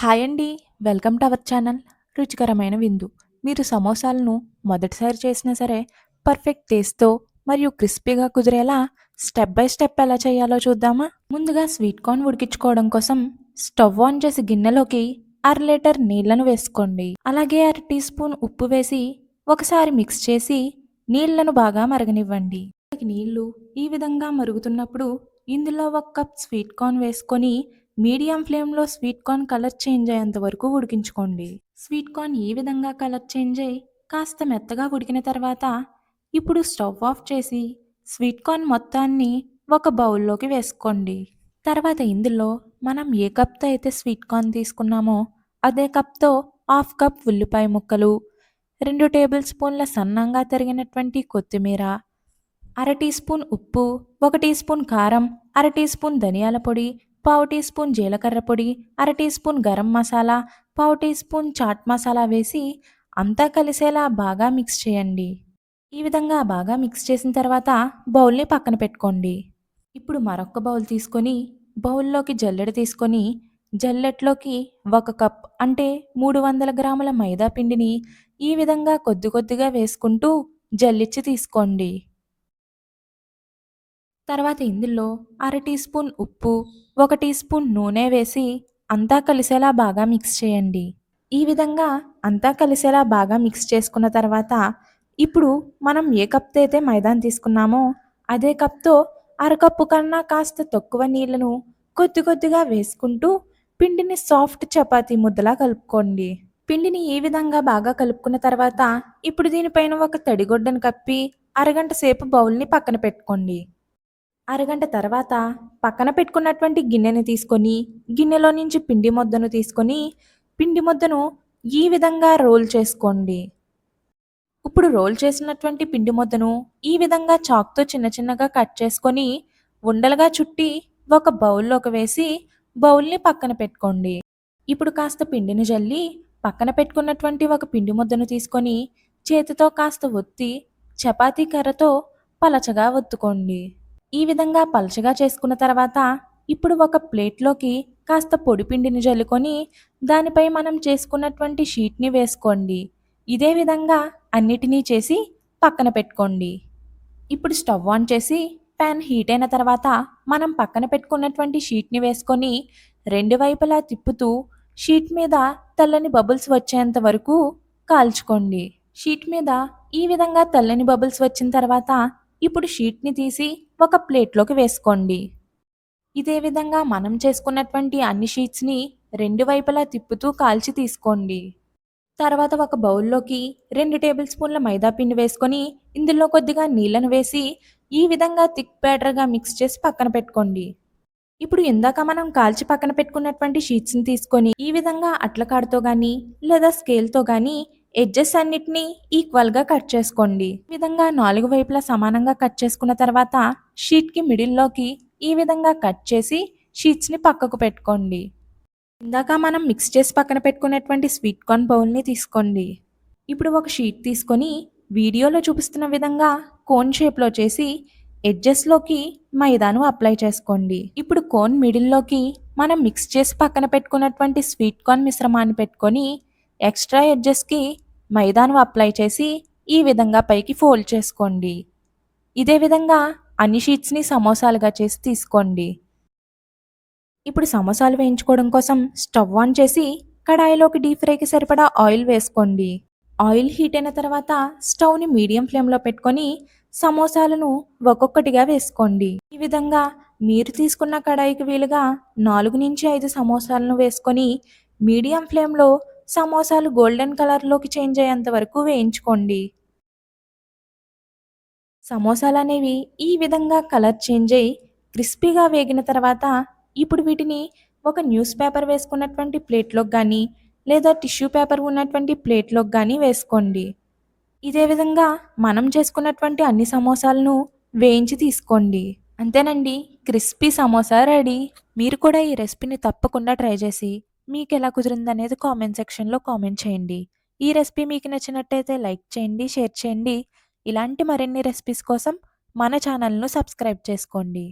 Hi అండి. Welcome to our channel రుచికరమైన విందు. మీరు సమోసాలను మొదటిసారి చేసినా సరే పర్ఫెక్ట్ టేస్ట్‌తో మరియు క్రిస్పీగా కుదిరేలా స్టెప్ బై స్టెప్ ఎలా చేయాలో చూద్దామా? ముందుగా స్వీట్ కార్న్ ఉడికించుకోవడం కోసం స్టవ్ ఆన్ చేసి గిన్నెలోకి అర లీటర్ నీళ్లను వేసుకోండి. అలాగే అర టీ స్పూన్ ఉప్పు వేసి ఒకసారి మిక్స్ చేసి నీళ్లను బాగా మరగనివ్వండి. నీళ్లు ఈ విధంగా మరుగుతున్నప్పుడు ఇందులో ఒక కప్ స్వీట్ కార్న్ వేసుకొని మీడియం ఫ్లేమ్లో స్వీట్ కార్న్ కలర్ చేంజ్ అయ్యేంత వరకు ఉడికించుకోండి. స్వీట్ కార్న్ ఈ విధంగా కలర్ చేంజ్ అయ్యి కాస్త మెత్తగా ఉడికిన తర్వాత ఇప్పుడు స్టవ్ ఆఫ్ చేసి స్వీట్ కార్న్ మొత్తాన్ని ఒక బౌల్లోకి వేసుకోండి. తర్వాత ఇందులో మనం ఏ కప్తో అయితే స్వీట్ కార్న్ తీసుకున్నామో అదే కప్తో హాఫ్ కప్ ఉల్లిపాయ ముక్కలు, 2 టేబుల్ స్పూన్ల సన్నంగా తరిగినటువంటి కొత్తిమీర, అర టీ స్పూన్ ఉప్పు, 1 టీ స్పూన్ కారం, అర టీ స్పూన్ ధనియాల పొడి, పావు టీ స్పూన్ జీలకర్ర పొడి, అర టీ స్పూన్ గరం మసాలా, పావు టీ స్పూన్ చాట్ మసాలా వేసి అంతా కలిసేలా బాగా మిక్స్ చేయండి. ఈ విధంగా బాగా మిక్స్ చేసిన తర్వాత బౌల్ని పక్కన పెట్టుకోండి. ఇప్పుడు మరొక బౌల్ తీసుకొని బౌల్లోకి జల్లెడ తీసుకొని జల్లెట్లోకి 1 కప్ అంటే 300 గ్రాముల మైదా పిండిని ఈ విధంగా కొద్ది కొద్దిగా వేసుకుంటూ జల్లించి తీసుకోండి. తర్వాత ఇందులో అర టీ స్పూన్ ఉప్పు, 1 టీ స్పూన్ నూనె వేసి అంతా కలిసేలా బాగా మిక్స్ చేయండి. ఈ విధంగా అంతా కలిసేలా బాగా మిక్స్ చేసుకున్న తర్వాత ఇప్పుడు మనం ఏ కప్తో అయితే మైదాని తీసుకున్నామో అదే కప్తో అరకప్పు కన్నా కాస్త తక్కువ నీళ్లను కొద్ది కొద్దిగా వేసుకుంటూ పిండిని సాఫ్ట్ చపాతీ ముద్దలా కలుపుకోండి. పిండిని ఈ విధంగా బాగా కలుపుకున్న తర్వాత ఇప్పుడు దీనిపైన ఒక తడిగుడ్డను కప్పి అరగంట సేపు బౌల్ని పక్కన పెట్టుకోండి. అరగంట తర్వాత పక్కన పెట్టుకున్నటువంటి గిన్నెని తీసుకొని గిన్నెలో నుంచి పిండి ముద్దను తీసుకొని పిండి ముద్దను ఈ విధంగా రోల్ చేసుకోండి. ఇప్పుడు రోల్ చేసినటువంటి పిండి ముద్దను ఈ విధంగా చాక్తో చిన్న చిన్నగా కట్ చేసుకొని ఉండలుగా చుట్టి ఒక బౌల్లోకి వేసి బౌల్ని పక్కన పెట్టుకోండి. ఇప్పుడు కాస్త పిండిని జల్లి పక్కన పెట్టుకున్నటువంటి ఒక పిండి ముద్దను తీసుకొని చేతితో కాస్త ఒత్తి చపాతీ కర్రతో పలచగా ఒత్తుకోండి. ఈ విధంగా పలచగా చేసుకున్న తర్వాత ఇప్పుడు ఒక ప్లేట్లోకి కాస్త పొడి పిండిని జల్లుకొని దానిపై మనం చేసుకున్నటువంటి షీట్ని వేసుకోండి. ఇదే విధంగా అన్నిటినీ చేసి పక్కన పెట్టుకోండి. ఇప్పుడు స్టవ్ ఆన్ చేసి ప్యాన్ హీట్ అయిన తర్వాత మనం పక్కన పెట్టుకున్నటువంటి షీట్ని వేసుకొని రెండు వైపులా తిప్పుతూ షీట్ మీద తెల్లని బబుల్స్ వచ్చేంత వరకు కాల్చుకోండి. షీట్ మీద ఈ విధంగా తెల్లని బబుల్స్ వచ్చిన తర్వాత ఇప్పుడు షీట్ని తీసి ఒక ప్లేట్లోకి వేసుకోండి. ఇదే విధంగా మనం చేసుకున్నటువంటి అన్ని షీట్స్ని రెండు వైపులా తిప్పుతూ కాల్చి తీసుకోండి. తర్వాత ఒక బౌల్లోకి 2 టేబుల్ స్పూన్ల మైదా పిండి వేసుకొని ఇందులో కొద్దిగా నీళ్లను వేసి ఈ విధంగా థిక్ బ్యాటర్గా మిక్స్ చేసి పక్కన పెట్టుకోండి. ఇప్పుడు ఇందాక మనం కాల్చి పక్కన పెట్టుకున్నటువంటి షీట్స్ని తీసుకొని ఈ విధంగా అట్లకాడతో కానీ లేదా స్కేల్తో కానీ ఎడ్జెస్ అన్నిటినీ ఈక్వల్గా కట్ చేసుకోండి. ఈ విధంగా 4 వైపులా సమానంగా కట్ చేసుకున్న తర్వాత షీట్కి మిడిల్లోకి ఈ విధంగా కట్ చేసి షీట్స్ని పక్కకు పెట్టుకోండి. ఇందాక మనం మిక్స్ చేసి పక్కన పెట్టుకున్నటువంటి స్వీట్ కార్న్ బౌల్ని తీసుకోండి. ఇప్పుడు ఒక షీట్ తీసుకొని వీడియోలో చూపిస్తున్న విధంగా కోన్ షేప్లో చేసి ఎడ్జెస్లోకి మైదాను అప్లై చేసుకోండి. ఇప్పుడు కోన్ మిడిల్లోకి మనం మిక్స్ చేసి పక్కన పెట్టుకున్నటువంటి స్వీట్ కార్న్ మిశ్రమాన్ని పెట్టుకొని ఎక్స్ట్రా ఎడ్జెస్కి మైదాను అప్లై చేసి ఈ విధంగా పైకి ఫోల్డ్ చేసుకోండి. ఇదే విధంగా అన్ని షీట్స్ని సమోసాలుగా చేసి తీసుకోండి. ఇప్పుడు సమోసాలు వేయించుకోవడం కోసం స్టవ్ ఆన్ చేసి కడాయిలోకి డీప్ ఫ్రైకి సరిపడా ఆయిల్ వేసుకోండి. ఆయిల్ హీట్ అయిన తర్వాత స్టవ్ని మీడియం ఫ్లేమ్లో పెట్టుకొని సమోసాలను ఒక్కొక్కటిగా వేసుకోండి. ఈ విధంగా మీరు తీసుకున్న కడాయికి వీలుగా 4-5 సమోసాలను వేసుకొని మీడియం ఫ్లేమ్లో సమోసాలు గోల్డెన్ కలర్లోకి చేంజ్ అయ్యేంత వరకు వేయించుకోండి. సమోసాలు అనేవి ఈ విధంగా కలర్ చేంజ్ అయ్యి క్రిస్పీగా వేగిన తర్వాత ఇప్పుడు వీటిని ఒక న్యూస్ పేపర్ వేసుకున్నటువంటి ప్లేట్లోకి కానీ లేదా టిష్యూ పేపర్ ఉన్నటువంటి ప్లేట్లోకి కానీ వేసుకోండి. ఇదే విధంగా మనం చేసుకున్నటువంటి అన్ని సమోసాలను వేయించి తీసుకోండి. అంతేనండి, క్రిస్పీ సమోసా రెడీ. మీరు కూడా ఈ రెసిపీని తప్పకుండా ట్రై చేసి మీకు ఎలా కుదిరిందనేది కామెంట్ సెక్షన్లో కామెంట్ చేయండి. ఈ రెసిపీ మీకు నచ్చినట్టయితే లైక్ చేయండి, షేర్ చేయండి. ఇలాంటి మరిన్ని రెసిపీస్ కోసం మన ఛానల్ను సబ్స్క్రైబ్ చేసుకోండి.